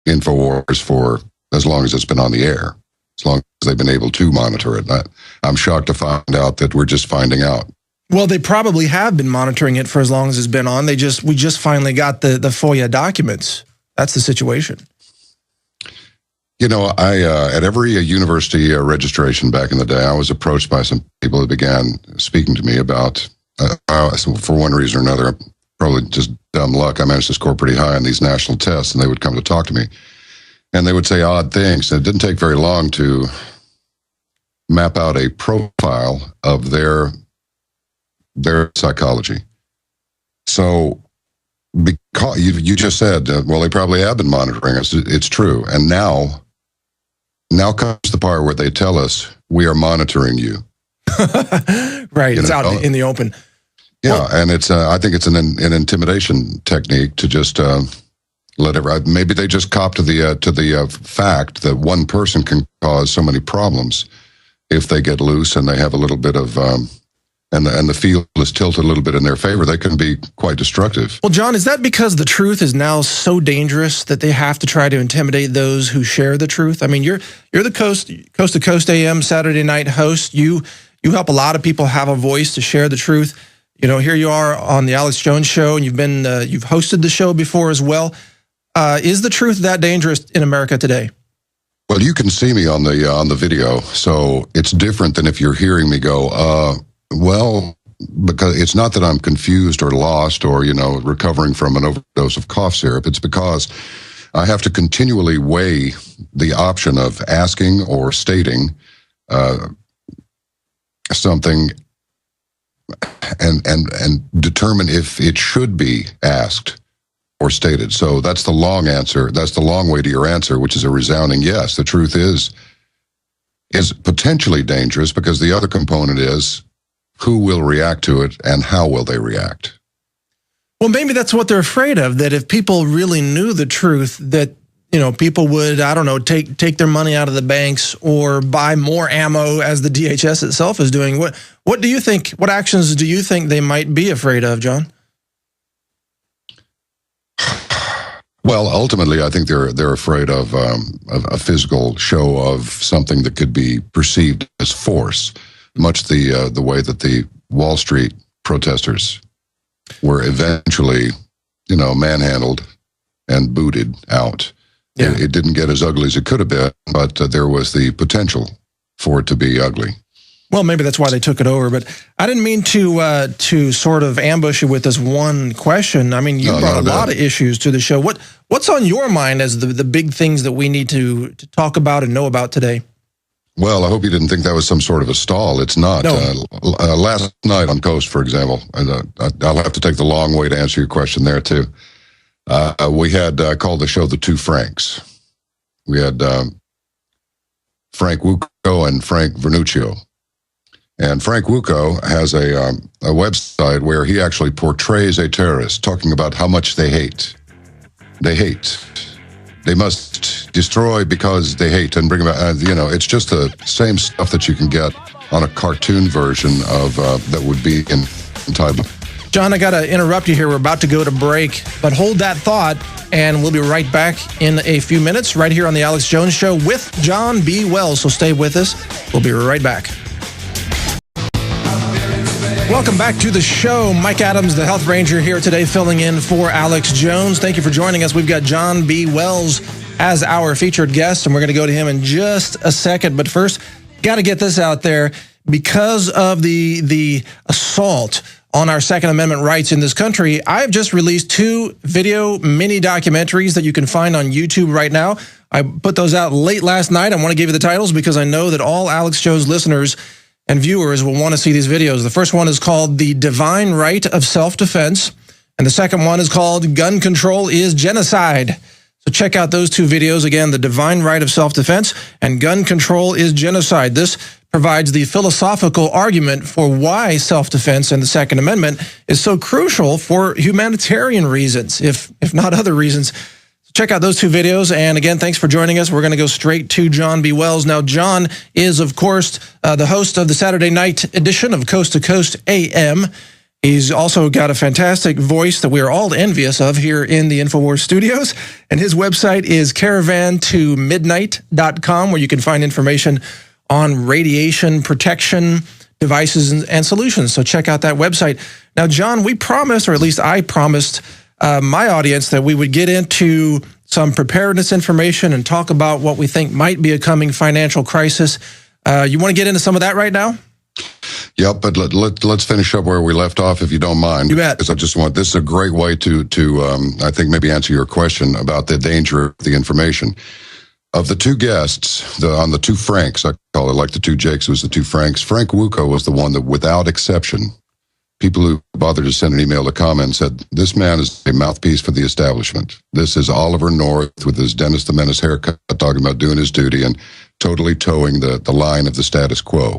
Infowars for as long as it's been on the air, as long as they've been able to monitor it. I'm shocked to find out that we're just finding out. Well, they probably have been monitoring it for as long as it's been on. We just finally got the FOIA documents. That's the situation. You know, at every university registration back in the day, I was approached by some people who began speaking to me about, for one reason or another, probably just dumb luck, I managed to score pretty high on these national tests, and they would come to talk to me. And they would say odd things. And it didn't take very long to map out a profile of their psychology. So, because you just said, well, they probably have been monitoring us. It's true. And now comes the part where they tell us we are monitoring you. Right. It's out in the open. Yeah. Well, and it's, I think it's an intimidation technique to just, maybe they just cop to the fact that one person can cause so many problems if they get loose and they have a little bit of, and the field is tilted a little bit in their favor. They can be quite destructive. Well, John, is that because the truth is now so dangerous that they have to try to intimidate those who share the truth? I mean, you're the Coast to Coast AM Saturday night host. You help a lot of people have a voice to share the truth. You know, here you are on the Alex Jones Show, and you've hosted the show before as well. Is the truth that dangerous in America today? Well, you can see me on the video, so it's different than if you're hearing me go, well, because it's not that I'm confused or lost or, recovering from an overdose of cough syrup. It's because I have to continually weigh the option of asking or stating something and determine if it should be asked or stated. So that's the long answer. That's the long way to your answer, which is a resounding yes. The truth is potentially dangerous because the other component is who will react to it and how will they react. Well, maybe that's what they're afraid of, that if people really knew the truth, that people would, I don't know, take their money out of the banks or buy more ammo, as the DHS itself is doing. What do you think? What actions do you think they might be afraid of, John? Well, ultimately, I think they're afraid of a physical show of something that could be perceived as force, much the way that the Wall Street protesters were eventually, manhandled and booted out. Yeah. It didn't get as ugly as it could have been, but there was the potential for it to be ugly. Well, maybe that's why they took it over. But I didn't mean to sort of ambush you with this one question. I mean, you brought a lot of issues to the show. What's on your mind as the big things that we need to talk about and know about today? Well, I hope you didn't think that was some sort of a stall. It's not. No. Last night on Coast, for example, I'll have to take the long way to answer your question there, too. We had called the show The Two Franks. We had Frank Wuko and Frank Vernuccio. And Frank Wuko has a website where he actually portrays a terrorist, talking about how much they hate. They hate. They must destroy because they hate and bring about, it's just the same stuff that you can get on a cartoon version of that would be entitled. John, I got to interrupt you here. We're about to go to break, but hold that thought, and we'll be right back in a few minutes right here on the Alex Jones Show with John B. Wells. So stay with us. We'll be right back. Welcome back to the show. Mike Adams, the Health Ranger, here today filling in for Alex Jones. Thank you for joining us. We've got John B. Wells as our featured guest, and we're going to go to him in just a second. But first, got to get this out there. Because of the assault on our Second Amendment rights in this country, I've just released 2 video mini documentaries that you can find on YouTube right now. I put those out late last night. I want to give you the titles because I know that all Alex Jones listeners and viewers will want to see these videos. The first one is called The Divine Right of Self-Defense, and the second one is called Gun Control is Genocide. So check out those 2 videos. Again, The Divine Right of Self-Defense and Gun Control is Genocide. This provides the philosophical argument for why self-defense and the Second Amendment is so crucial for humanitarian reasons, if not other reasons. Check out those 2 videos. And again, thanks for joining us. We're going to go straight to John B. Wells. Now, John is, of course, the host of the Saturday night edition of Coast to Coast AM. He's also got a fantastic voice that we are all envious of here in the Infowars studios. And his website is caravantomidnight.com, where you can find information on radiation protection devices and solutions. So check out that website. Now, John, we promised, or at least I promised my audience, that we would get into some preparedness information and talk about what we think might be a coming financial crisis. You want to get into some of that right now? Yep, but let's finish up where we left off, if you don't mind. You bet. Because I just want, this is a great way to I think maybe answer your question about the danger of the information. Of the two guests, on the two Franks, I call it, like the two Jakes, it was the two Franks. Frank Wuko was the one that, without exception, people who bothered to send an email to comment said, this man is a mouthpiece for the establishment. This is Oliver North with his Dennis the Menace haircut, talking about doing his duty and totally towing the line of the status quo.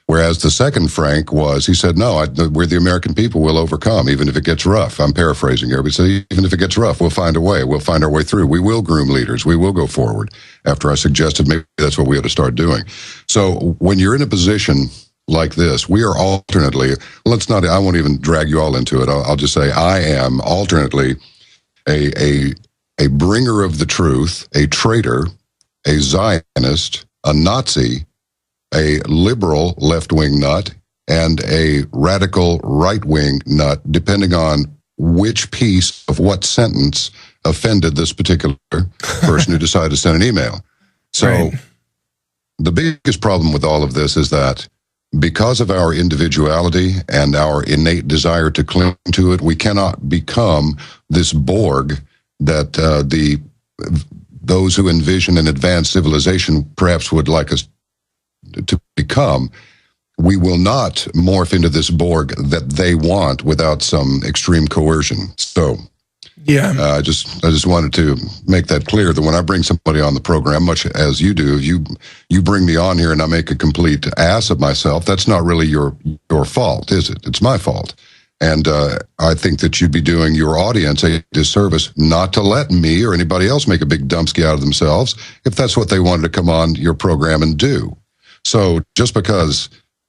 Whereas the second Frank he said, no, we're the American people, we'll overcome, even if it gets rough. I'm paraphrasing here, but say, even if it gets rough, we'll find a way. We'll find our way through. We will groom leaders. We will go forward. After I suggested maybe that's what we ought to start doing. So when you're in a position like this, we are alternately, I won't even drag you all into it. I'll just say I am alternately a bringer of the truth, a traitor, a Zionist, a Nazi, a liberal left-wing nut, and a radical right-wing nut, depending on which piece of what sentence offended this particular person who decided to send an email. So right. The biggest problem with all of this is that because of our individuality and our innate desire to cling to it, we cannot become this Borg that those who envision an advanced civilization perhaps would like us to become. We will not morph into this Borg that they want without some extreme coercion. So, yeah, I just wanted to make that clear that when I bring somebody on the program, much as you do, you bring me on here and I make a complete ass of myself. That's not really your fault, is it? It's my fault. And I think that you'd be doing your audience a disservice not to let me or anybody else make a big dumpski out of themselves if that's what they wanted to come on your program and do. So just because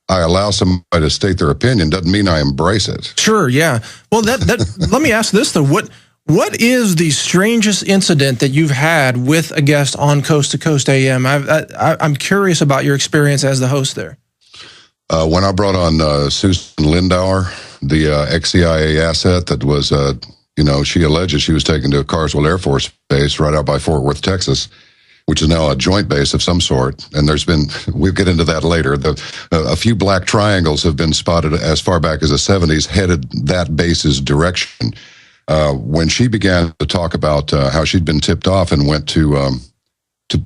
I allow somebody to state their opinion doesn't mean I embrace it. Sure, yeah. Well, let me ask this, though. What is the strangest incident that you've had with a guest on Coast to Coast AM? I'm curious about your experience as the host there. When I brought on Susan Lindauer, the ex-CIA asset that was, she alleges she was taken to Carswell Air Force Base right out by Fort Worth, Texas, which is now a joint base of some sort. And we'll get into that later. A few black triangles have been spotted as far back as the 70s, headed that base's direction. When she began to talk about how she'd been tipped off and went to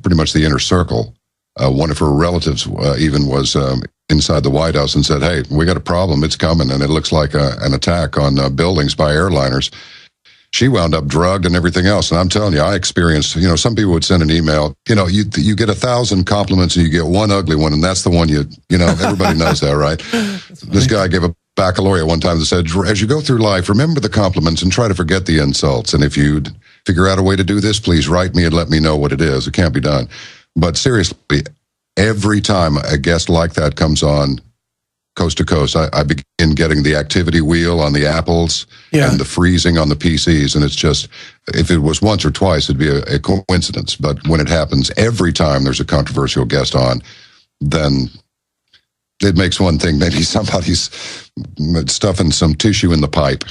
pretty much the inner circle, one of her relatives even was inside the White House and said, hey, we got a problem, it's coming, and it looks like an attack on buildings by airliners. She wound up drugged and everything else. And I'm telling you, I experienced, some people would send an email, you get 1,000 compliments and you get one ugly one, and that's the one everybody knows that, right? This guy gave a baccalaureate one time that said, as you go through life, remember the compliments and try to forget the insults. And if you figure out a way to do this, please write me and let me know what it is. It can't be done. But seriously, every time a guest like that comes on Coast to Coast, I begin getting the activity wheel on the Apples and the freezing on the PCs. And it's just, if it was once or twice, it'd be a coincidence. But when it happens every time there's a controversial guest on, then it makes one thing, maybe somebody's stuffing some tissue in the pipe.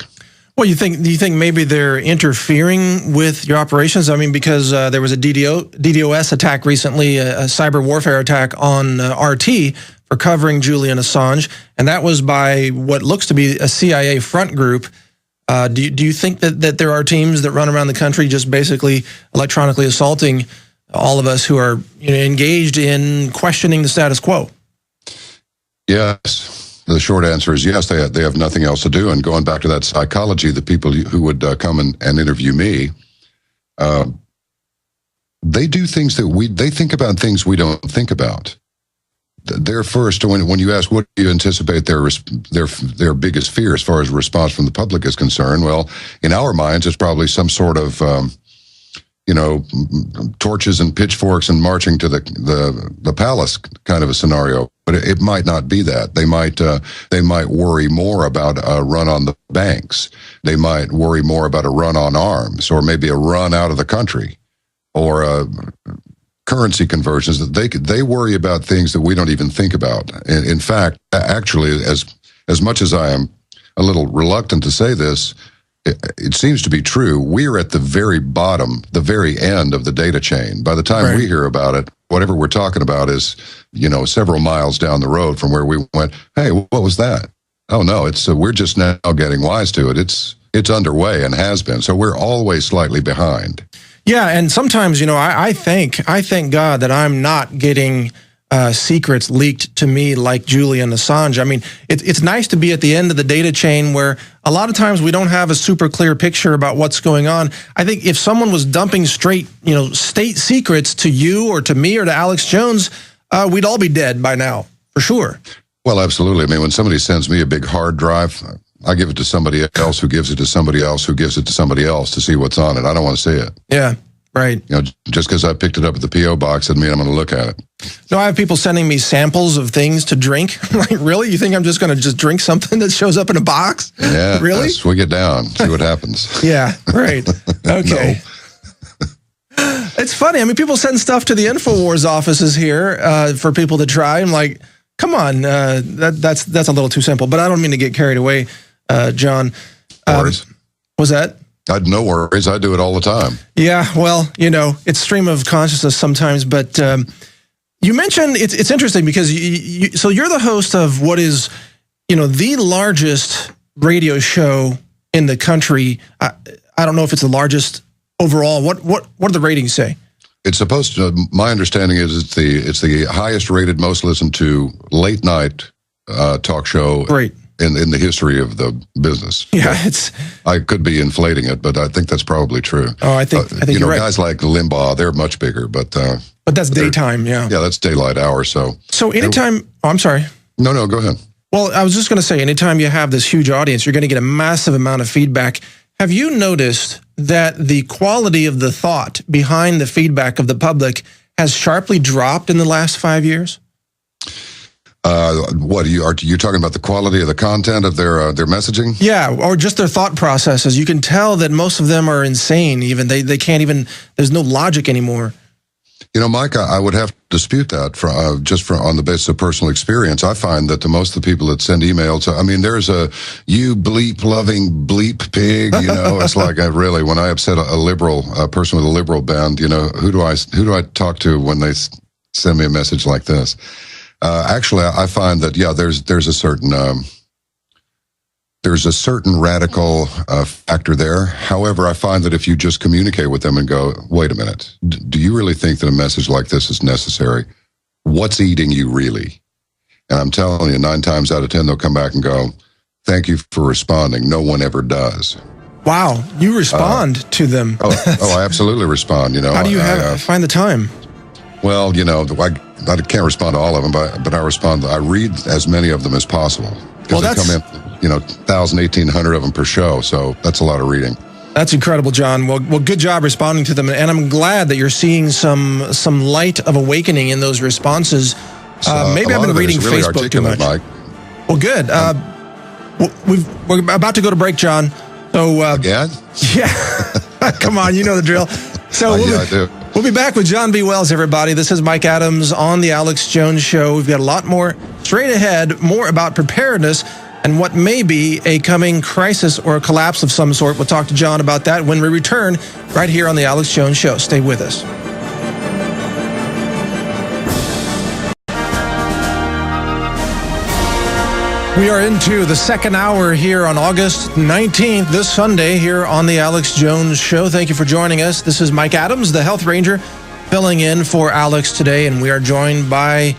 Well, do you think maybe they're interfering with your operations? I mean, because there was a DDoS attack recently, a cyber warfare attack on RT for covering Julian Assange, and that was by what looks to be a CIA front group. Do you think that there are teams that run around the country just basically electronically assaulting all of us who are engaged in questioning the status quo? Yes. The short answer is yes, they have nothing else to do. And going back to that psychology, the people who would come and interview me, they do things they think about things we don't think about. They're first, when you ask what do you anticipate their biggest fear as far as response from the public is concerned, well, in our minds, it's probably some sort of, torches and pitchforks and marching to the palace kind of a scenario. but it might not be that. They might worry more about a run on the banks. They might worry more about a run on arms, or maybe a run out of the country, or currency conversions. That they worry about things that we don't even think about. In fact, actually, as much as I am a little reluctant to say this, it seems to be true. We're at the very bottom, the very end of the data chain. By the time we hear about it, whatever we're talking about is, several miles down the road from where we went, hey, what was that? Oh, no, we're just now getting wise to it. It's underway and has been. So we're always slightly behind. Yeah, and sometimes, I thank God that I'm not getting secrets leaked to me like Julian Assange. I mean, it's nice to be at the end of the data chain where a lot of times we don't have a super clear picture about what's going on. I think if someone was dumping straight, state secrets to you or to me or to Alex Jones, we'd all be dead by now, for sure. Well, absolutely. I mean, when somebody sends me a big hard drive, I give it to somebody else who gives it to somebody else who gives it to somebody else to see what's on it. I don't want to see it. Yeah, right. Just because I picked it up at the P.O. box doesn't mean I'm going to look at it. No, I have people sending me samples of things to drink. Like, really? You think I'm just going to just drink something that shows up in a box? Yeah. Really? Swig it down. See what happens. Yeah, right. Okay. It's funny. I mean, people send stuff to the Infowars offices here for people to try. I'm like, come on, that's a little too simple. But I don't mean to get carried away, John. Worries. Was that? No worries. I do it all the time. Yeah, well, it's stream of consciousness sometimes. But you mentioned it's interesting because so you're the host of what is, the largest radio show in the country. I don't know if it's the largest overall. What do the ratings say? It's supposed to. My understanding is it's the highest rated, most listened to late night talk show. Great. In the history of the business. Yeah, I could be inflating it, but I think that's probably true. Oh, I think you're right. Guys like Limbaugh, they're much bigger, but that's daytime, yeah. Yeah, that's daylight hour. So anytime. I'm sorry. No, go ahead. Well, I was just going to say, anytime you have this huge audience, you're going to get a massive amount of feedback. Have you noticed that the quality of the thought behind the feedback of the public has sharply dropped in the last 5 years? What are you talking about? The quality of the content of their messaging? Yeah, or just their thought processes. You can tell that most of them are insane. Even they can't even. There's no logic anymore. Mike, I would have to dispute that on the basis of personal experience. I find that most of the people that send emails, I mean, there's a you bleep loving bleep pig. It's like really when I upset a person with a liberal bend. Who do I talk to when they send me a message like this? Actually, I find that there's a certain radical factor there. However, I find that if you just communicate with them and go, wait a minute, do you really think that a message like this is necessary? What's eating you really? And I'm telling you, 9 times out of 10, they'll come back and go, thank you for responding. No one ever does. Wow, you respond to them. I absolutely respond. How do you find the time? Well, I can't respond to all of them, but I respond. I read as many of them as possible because they come in, 1,000, 1,800 of them per show. So that's a lot of reading. That's incredible, John. Well, good job responding to them, and I'm glad that you're seeing some light of awakening in those responses. Maybe I've been reading really Facebook too much. Mike. Well, good. We're about to go to break, John. So again? Yeah. Come on, you know the drill. So I do. We'll be back with John B. Wells, everybody. This is Mike Adams on The Alex Jones Show. We've got a lot more straight ahead, more about preparedness and what may be a coming crisis or a collapse of some sort. We'll talk to John about that when we return right here on The Alex Jones Show. Stay with us. We are into the second hour here on August 19th, this Sunday, here on The Alex Jones Show. Thank you for joining us. This is Mike Adams, the Health Ranger, filling in for Alex today, and we are joined by